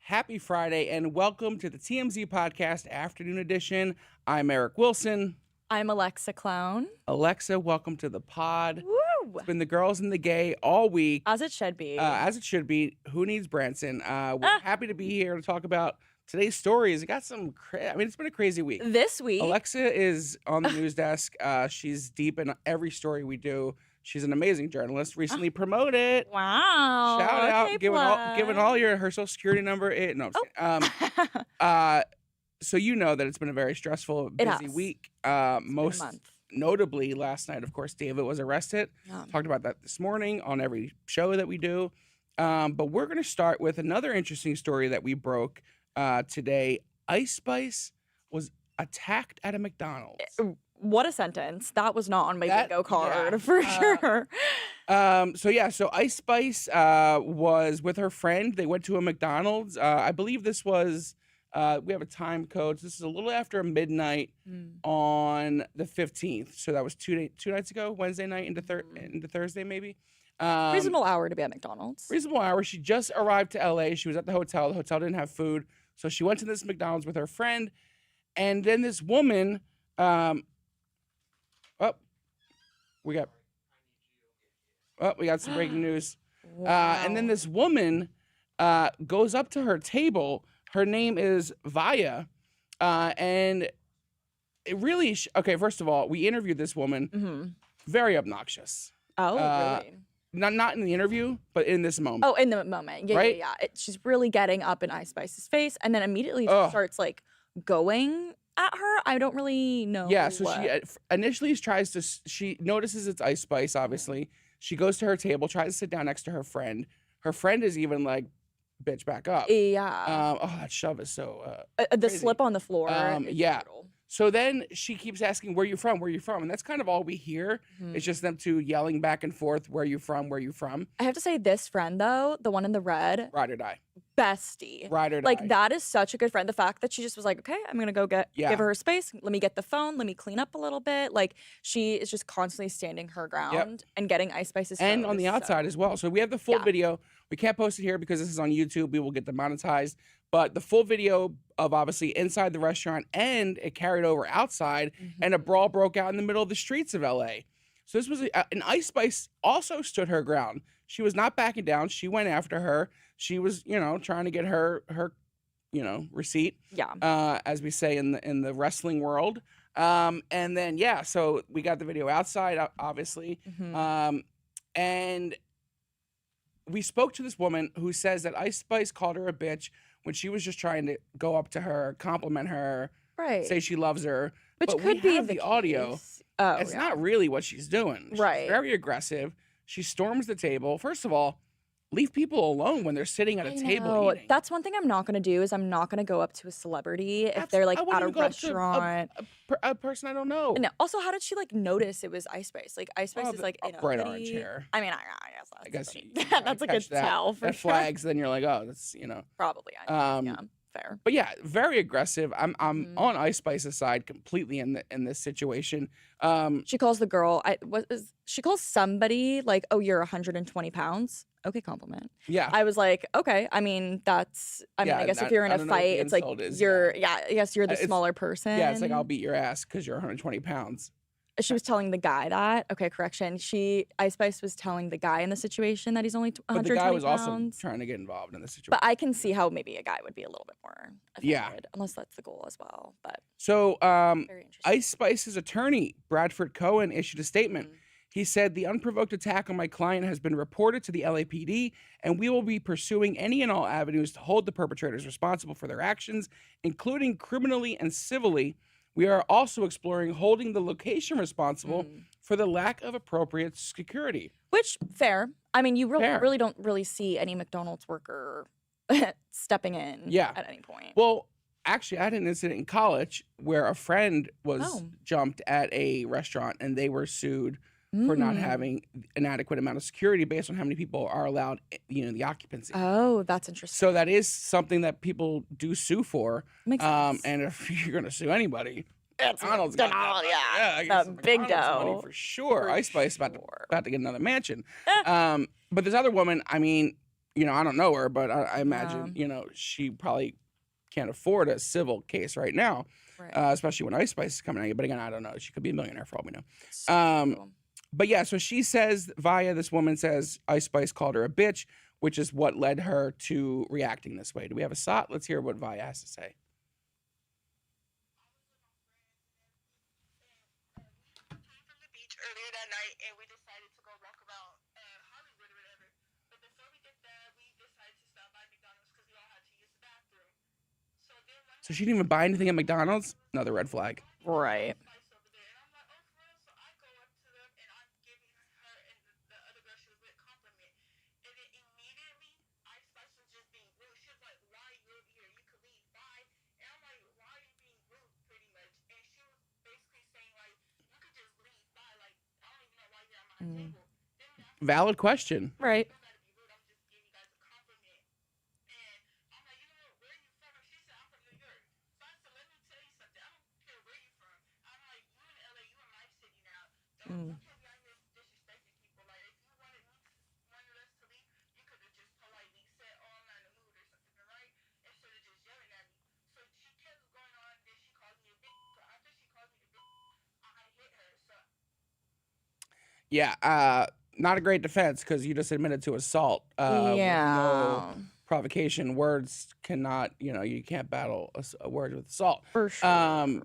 Happy Friday and welcome to the TMZ Podcast Afternoon Edition. I'm Eric Wilson. I'm Alexa Clown. Alexa, welcome to the pod. Woo! It's been the girls and the gay all week. As it should be. As it should be. Who needs Branson? We're happy to be here to talk about today's stories. It got some, it's been a crazy week. This week. Alexa is on the news desk. She's deep in every story we do. She's an amazing journalist. Recently promoted. Wow. Shout out. Giving all her social security number. No, I'm just kidding. So you know that it's been a very stressful, busy week. Most notably, last night, of course, David was arrested. Yeah. Talked about that this morning on every show that we do. But we're going to start with another interesting story that we broke today. Ice Spice was attacked at a McDonald's. What a sentence. That was not on my bingo card, for sure. So Ice Spice was with her friend. They went to a McDonald's. I believe this was, we have a time code. So this is a little after midnight on the 15th. So that was two nights ago, Wednesday night into Thursday maybe. Reasonable hour to be at McDonald's. Reasonable hour. She just arrived to LA. She was at the hotel. The hotel didn't have food. So she went to this McDonald's with her friend. And then this woman... we got some breaking news. Wow. And then this woman goes up to her table. Her name is Vaya. And it really... okay, first of all, we interviewed this woman. Mm-hmm. Very obnoxious. Oh, really? Not in the interview, but in this moment. Oh, in the moment. Yeah, right? yeah. She's really getting up in Ice Spice's face. And then immediately she starts, going... at her. I don't really know. Yeah, so she initially she notices it's Ice Spice, obviously. She goes to her table, tries to sit down next to her friend. Her friend is even like, bitch, back up. Yeah. That shove is so the crazy. slip on the floor. Yeah. Brutal. So then she keeps asking, where you from? Where you from? And that's kind of all we hear. Mm-hmm. It's just them two yelling back and forth, where you from? Where you from? I have to say, this friend, though, the one in the red. Ride or die. Bestie. Ride or die. Like, that is such a good friend. The fact that she just was like, okay, I'm going to go give her space. Let me get the phone. Let me clean up a little bit. Like, she is just constantly standing her ground and getting Ice Spice's phone. And on the outside as well. So we have the full video. We can't post it here because this is on YouTube. We will get demonetized. But the full video of obviously inside the restaurant, and it carried over outside, and a brawl broke out in the middle of the streets of LA. So this was an Ice Spice also stood her ground. She was not backing down. She went after her. She was, trying to get her receipt. Yeah. As we say in the wrestling world. And then so we got the video outside, obviously. Mm-hmm. And we spoke to this woman who says that Ice Spice called her a bitch when she was just trying to go up to her, compliment her, say she loves her. Which but could we be have the audio. Oh, it's not really what she's doing. She's very aggressive. She storms the table. First of all, leave people alone when they're sitting at a table eating. That's one thing I'm not going to do is I'm not going to go up to a celebrity if they're like at a restaurant. A person I don't know. No. Also, how did she notice it was Ice Spice? Like Ice Spice is like in a bright hoodie. orange hair. I mean, I guess that's a good tell for that sure. flags. Then you're like, oh, that's probably. Yeah, fair. But yeah, very aggressive. I'm on Ice Spice's side completely in this situation. She calls the girl. She calls somebody like, oh, you're 120 pounds. Okay, compliment. Yeah. I was like, okay. I mean, I guess if you're in a fight, it's like you're the smaller person. Yeah, it's like, I'll beat your ass because you're 120 pounds. She was telling the guy that. Okay, correction. Ice Spice was telling the guy in the situation that he's only 120 pounds. But the guy was also trying to get involved in the situation. But I can see how maybe a guy would be a little bit more offended, unless that's the goal as well. But so, Ice Spice's attorney, Bradford Cohen, issued a statement. Mm-hmm. He said, the unprovoked attack on my client has been reported to the LAPD, and we will be pursuing any and all avenues to hold the perpetrators responsible for their actions, including criminally and civilly. We are also exploring holding the location responsible for the lack of appropriate security. Which, fair. I mean, you really don't really see any McDonald's worker stepping in at any point. Well, actually, I had an incident in college where a friend was jumped at a restaurant, and they were sued for not having an adequate amount of security based on how many people are allowed, the occupancy. Oh, that's interesting. So that is something that people do sue for. Makes sense. And if you're going to sue anybody, it's McDonald's. Big dough. For sure. Ice Spice about to get another mansion. But this other woman, I mean, you know, I don't know her, but I imagine, you know, she probably can't afford a civil case right now, especially when Ice Spice is coming at you. But again, I don't know. She could be a millionaire for all we know. But yeah, so she says, this woman says Ice Spice called her a bitch, which is what led her to reacting this way. Do we have a SOT? Let's hear what Vaya has to say. Earlier that night, and we decided to go walk around Hollywood or whatever. But before we get there, we decided to stop by McDonald's because we all had to use the bathroom. So she didn't even buy anything at McDonald's? Another red flag. Right. Valid question. Right. Yeah, not a great defense because you just admitted to assault. With no provocation. Words cannot, you know, you can't battle a word with assault. For sure.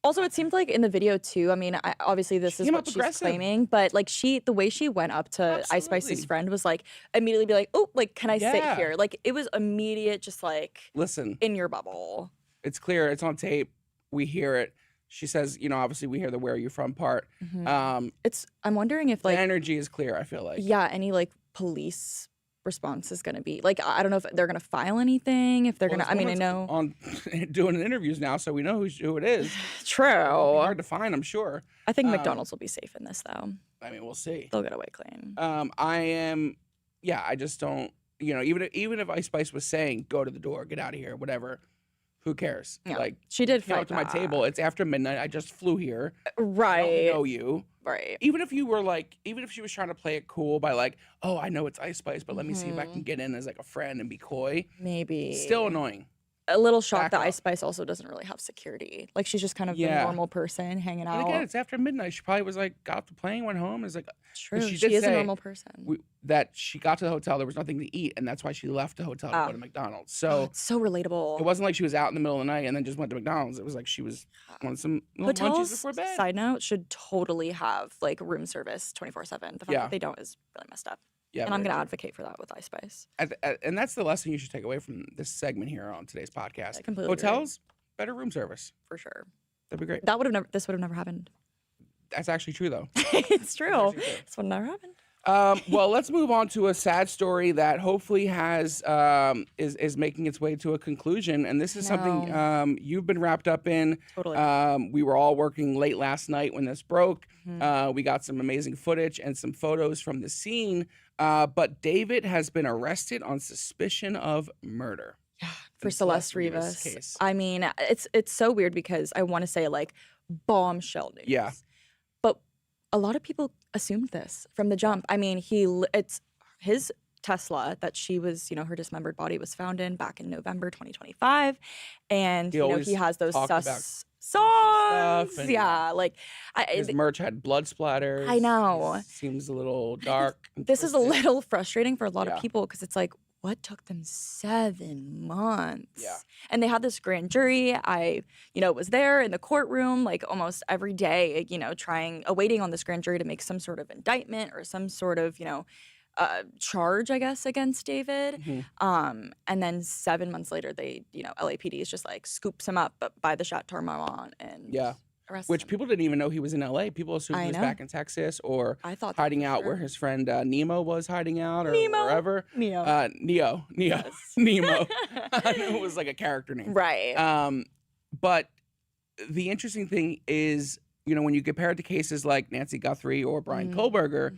Also, it seemed like in the video too. I mean, obviously this is what she's claiming, but like the way she went up to Ice Spice's friend was like immediately be like, "Oh, like can I sit here?" Like it was immediate, just like listen in your bubble. It's clear. It's on tape. We hear it. She says, you know, obviously we hear the "where are you from" part. I'm wondering if like the energy is clear. I feel like any like police response is going to be like, I don't know if they're going to file anything, if they're going to, I mean, I know on doing interviews now, so we know who it is. True. Hard to find, I'm sure. I think McDonald's will be safe in this though. I mean, we'll see. They'll get away clean. I just don't, you know, even if Ice Spice was saying, go to the door, get out of here, whatever, who cares? Yeah. Like she did fight fight to my table. It's after midnight. I just flew here. Right. I don't know you. Right. Even if you were like, even if she was trying to play it cool by like, oh, I know it's Ice Spice, but let me see if I can get in as like a friend and be coy. Maybe. Still annoying. A little shocked that Ice Spice also doesn't really have security. Like she's just kind of a normal person hanging out. And again, it's after midnight. She probably was like, got off the plane, went home. It's like, true. She is a normal person. That she got to the hotel, there was nothing to eat, and that's why she left the hotel to go to McDonald's. So it's so relatable. It wasn't like she was out in the middle of the night and then just went to McDonald's. It was like she was wanting some little munchies before bed. Side note, should totally have like room service 24/7. The fact that they don't is really messed up. Yeah, and I'm going to advocate for that with Ice Spice. And that's the lesson you should take away from this segment here on today's podcast. I completely Hotels, better room service. For sure. That'd be great. This would have never happened. That's actually true, though. It's true. This would never happen. Well, let's move on to a sad story that hopefully has is making its way to a conclusion. And this is something you've been wrapped up in. Totally. We were all working late last night when this broke. We got some amazing footage and some photos from the scene. But David has been arrested on suspicion of murder. Yeah, for Celeste Rivas case. I mean, it's so weird because I want to say like bombshell news. Yeah. But a lot of people assumed this from the jump. I mean, it's his Tesla that she was, you know, her dismembered body was found in back in November 2025. And, you know, he has those songs. Yeah, like his merch had blood splatters. I know. It seems a little dark. This is a little frustrating for a lot of people because it's like, what took them 7 months? Yeah. And they had this grand jury. I, you know, was there in the courtroom like almost every day, you know, awaiting on this grand jury to make some sort of indictment or some sort of, you know, charge, I guess, against David. And then 7 months later, you know, LAPD is just like scoops him up by the Chateau Marmont and arrests him. People didn't even know he was in LA. People assumed he was back in Texas or hiding out where his friend Nemo was hiding out or wherever. Nemo. Neo. Yes. Nemo. It was like a character name. Right. But the interesting thing is, you know, when you compare it to cases like Nancy Guthrie or Brian Kohlberger,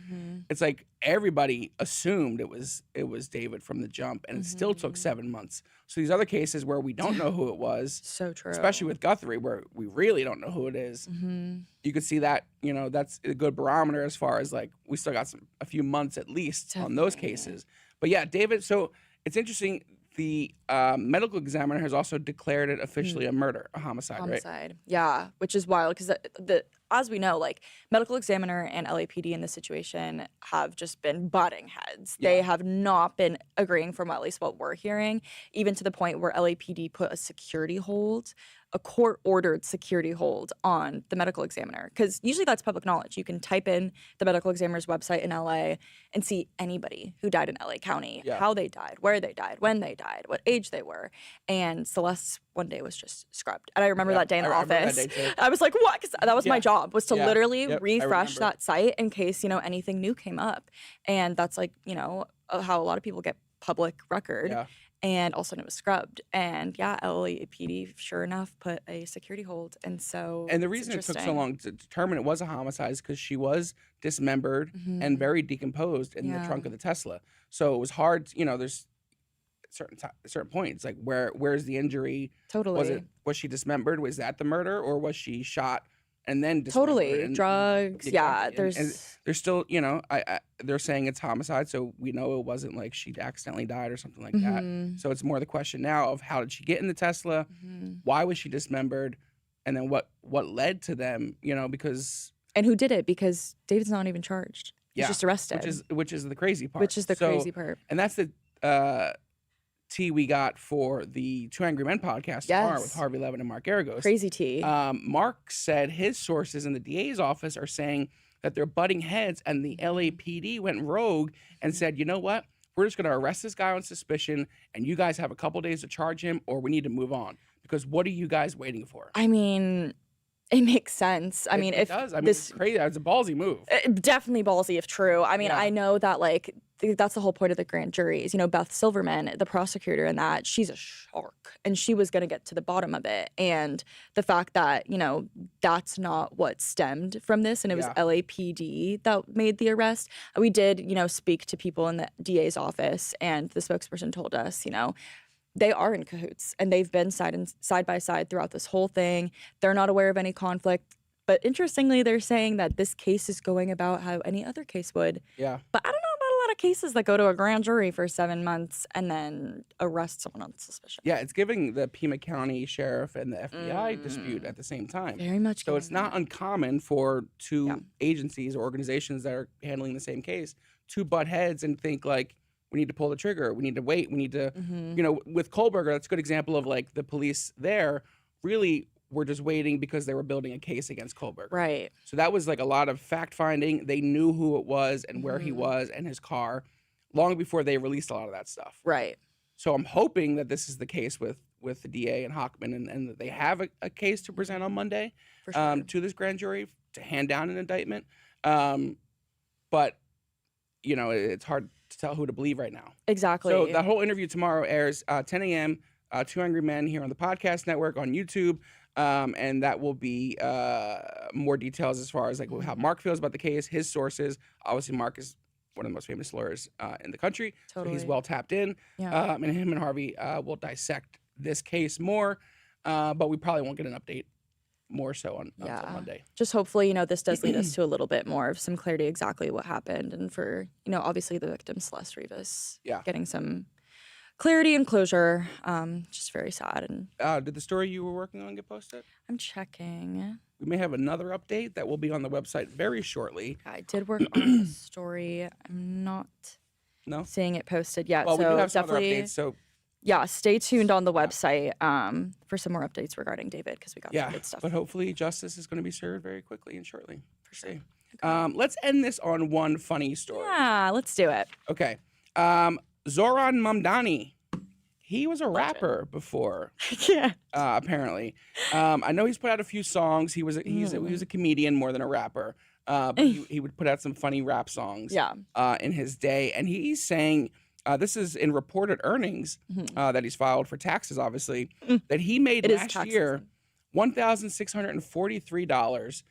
it's like everybody assumed it was David from the jump, and it still took 7 months. So these other cases where we don't know who it was, so true, especially with Guthrie, where we really don't know who it is. You could see that, you know, that's a good barometer as far as like we still got a few months at least on those cases. But yeah, David. So it's interesting. The medical examiner has also declared it officially a murder, a homicide, right? Homicide. Yeah, which is wild because the as we know, like medical examiner and LAPD in this situation have just been butting heads. Yeah. They have not been agreeing from at least what we're hearing, even to the point where LAPD put a security hold, a court-ordered security hold on the medical examiner. Because usually that's public knowledge. You can type in the medical examiner's website in LA and see anybody who died in LA County, Yeah. how they died, where they died, when they died, what age they were. And Celeste one day was just scrubbed. And I remember that day in the I remember that office. day too. I was like, what? 'Cause that was my Yeah. job, was to Yeah. literally Yep, I refresh remember. that site in case, anything new came up. And that's like, how a lot of people get public record. Yeah. And all of a sudden it was scrubbed. And yeah, LAPD, sure enough, put a security hold. And so And the it's reason it took so interesting. long to determine it was a homicide is because she was dismembered and very decomposed in the Yeah. trunk of the Tesla. So it was hard. There's certain points like where's the injury? Totally. Was she dismembered? Was that the murder, or was she shot and then dismembered? Totally. And- Drugs. Yeah. Exactly. And there's still, they're saying it's homicide, so we know it wasn't like she accidentally died or something like that. So it's more the question now of how did she get in the Tesla? Why was she dismembered? And then what led to them, because And who did it? Because David's not even charged. He's Yeah, just arrested. which is the crazy part. Which is the So- crazy part. And that's the tea we got for the Two Angry Men podcast tomorrow with Yes. Harvey Levin and Mark Aragos. Crazy tea. Mark said his sources in the DA's office are saying that they're butting heads, and the LAPD went rogue and said, you know what? We're just going to arrest this guy on suspicion, and you guys have a couple days to charge him, or we need to move on. Because what are you guys waiting for? I mean, it makes sense. I mean, it if does. I mean, this it's crazy. It's a ballsy move. definitely ballsy if true. I mean, Yeah. I know that that's the whole point of the grand juries. Beth Silverman, the prosecutor in that, she's a shark, and she was going to get to the bottom of it. And the fact that that's not what stemmed from this, and it was Yeah. LAPD that made the arrest. We did speak to people in the DA's office, and the spokesperson told us they are in cahoots, and they've been side by side throughout this whole thing. They're not aware of any conflict. But interestingly, they're saying that this case is going about how any other case would. Yeah. But I don't know about a lot of cases that go to a grand jury for 7 months and then arrest someone on suspicion. Yeah, it's giving the Pima County Sheriff and the FBI dispute at the same time. Very much. So it's giving not that. uncommon for two Yeah. agencies or organizations that are handling the same case to butt heads and think like, we need to pull the trigger. We need to wait. We need to, with Kohlberger, that's a good example of like the police there really were just waiting because they were building a case against Kohlberger. Right. So that was like a lot of fact finding. They knew who it was and where he was and his car long before they released a lot of that stuff. Right. So I'm hoping that this is the case with the DA and Hochman and that they have a case to present on Monday For sure. to this grand jury to hand down an indictment. But, it's hard to tell who to believe right now. Exactly. So that whole interview tomorrow airs 10 a.m. Two Angry Men here on the podcast network on YouTube. And that will be more details as far as like how Mark feels about the case, his sources. Obviously, Mark is one of the most famous lawyers in the country. Totally. So he's well tapped in. Yeah. And him and Harvey will dissect this case more. But we probably won't get an update more so on until Monday. Just hopefully, this does lead us to a little bit more of some clarity exactly what happened. And for, obviously the victim, Celeste Rivas, getting some clarity and closure. Just very sad. And Did the story you were working on get posted? I'm checking. We may have another update that will be on the website very shortly. I did work on a story. I'm not No? seeing it posted yet. Well, so we do have some other definitely, updates. So stay tuned on the website for some more updates regarding David, because we got some good stuff. but hopefully justice is going to be served very quickly and shortly. For sure. Let's end this on one funny story. Yeah, let's do it. Okay. Zoran Mani. He was a rapper before, Yeah. apparently. I know he's put out a few songs. He was a comedian more than a rapper. But he would put out some funny rap songs Yeah. in his day. And he's saying, this is in reported earnings that he's filed for taxes, obviously, that he made It is last tax year season. $1,643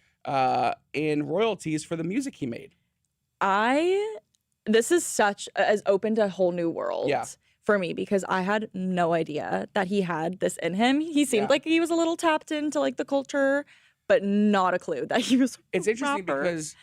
in royalties for the music he made. This is has opened a whole new world for me, because I had no idea that he had this in him. He seemed like he was a little tapped into like the culture, but not a clue that he was. It's interesting rapper. because,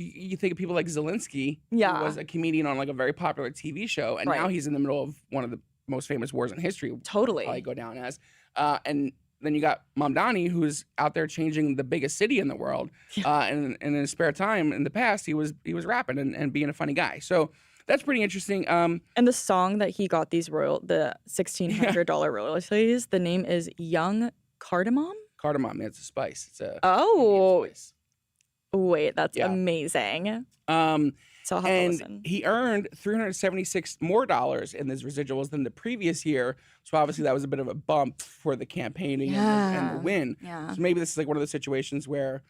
you think of people like Zelensky, Yeah. who was a comedian on like a very popular TV show, and now Right. he's in the middle of one of the most famous wars in history. Totally. Probably go down as. And then you got Mamdani, who's out there changing the biggest city in the world. And in his spare time in the past, he was rapping and being a funny guy. So that's pretty interesting. And the song that he got the $1,600 royalties, the name is Young Cardamom. Cardamom, that's a spice. It's a Oh, spice. wait, that's Yeah. amazing. So I'll have to And listen. he earned $376 more in his residuals than the previous year. So obviously that was a bit of a bump for the campaigning and Yeah. the win. Yeah. So maybe this is like one of those situations where,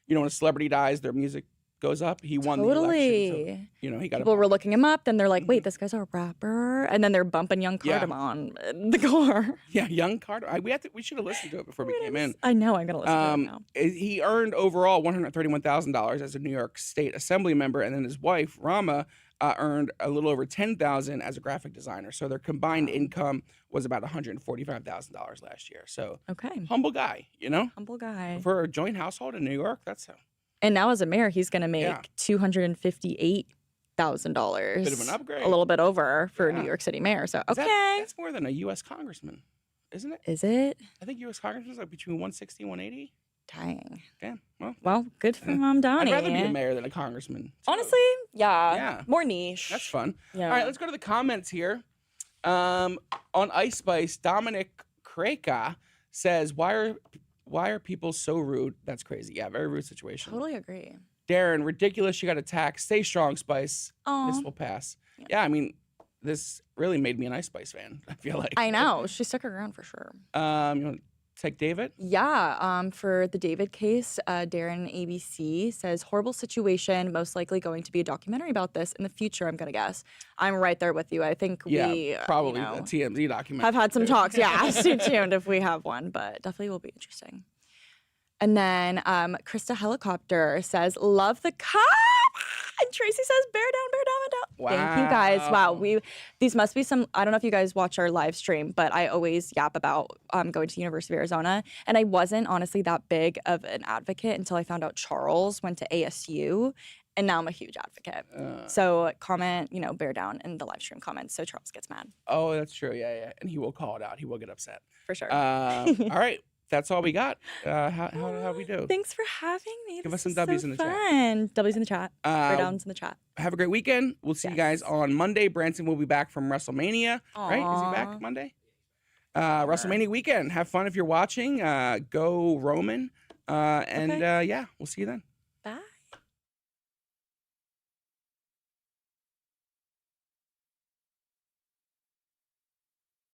when a celebrity dies, their music goes up. He won the election. Totally. So, he got People were looking him up, then they're like, Mhm. wait, this guy's a rapper? And then they're bumping Young Yeah. Cardamom in the car. Yeah, Young Carter. We should have listened to it before we came in. I know, I'm going to listen to it now. He earned overall $131,000 as a New York State Assembly member, and then his wife Rama earned a little over $10,000 as a graphic designer. So their combined income was about $145,000 last year. So Okay. humble guy, Humble guy. for a joint household in New York. That's a And now as a mayor, he's going to make Yeah. $258,000. bit of an upgrade. A little bit over for a Yeah. New York City mayor. So, Is okay. that's more than a U.S. congressman, isn't it? Is it? I think U.S. congressman's like between 160 and 180. Dang. Damn. Well, Well, good for Mom Downey. I'd rather be a mayor than a congressman. too. Honestly, yeah. Yeah. More niche. That's fun. Yeah. All right, let's go to the comments here. On Ice Spice, Dominic Kreka says, "Why are people so rude?" That's crazy. Yeah, very rude situation. Totally agree. Darren, ridiculous. You got attacked. Stay strong, Spice. Oh, This will pass. Yeah, I mean, this really made me an Ice Spice fan. I feel like. I know. She stuck around for sure. You want to take David? Yeah. For the David case, Darren ABC says horrible situation. Most likely going to be a documentary about this in the future. I'm gonna guess. I'm right there with you. I think Yeah, we probably you know, the TMZ documentary. have had some talks. Yeah, stay tuned if we have one, but definitely will be interesting. And then Krista Helicopter says, "Love the cop." And Tracy says, "Bear down, bear down, bear down." Thank you guys. Wow, these must be some. I don't know if you guys watch our live stream, but I always yap about going to the University of Arizona, and I wasn't honestly that big of an advocate until I found out Charles went to ASU, and now I'm a huge advocate. So comment, bear down in the live stream comments, so Charles gets mad Oh, that's true. Yeah, and he will call it out. He will get upset. for sure. All right, that's all we got. How we do? Thanks for having me. Give This us some was W's so in the chat. fun. W's in the chat. Bear downs in the chat. Have a great weekend. We'll see you guys Yes. on Monday. Branson will be back from WrestleMania. Right? Is he Aw. back Monday? WrestleMania weekend. Have fun if you're watching. Go Roman. And Okay. yeah, we'll see you then.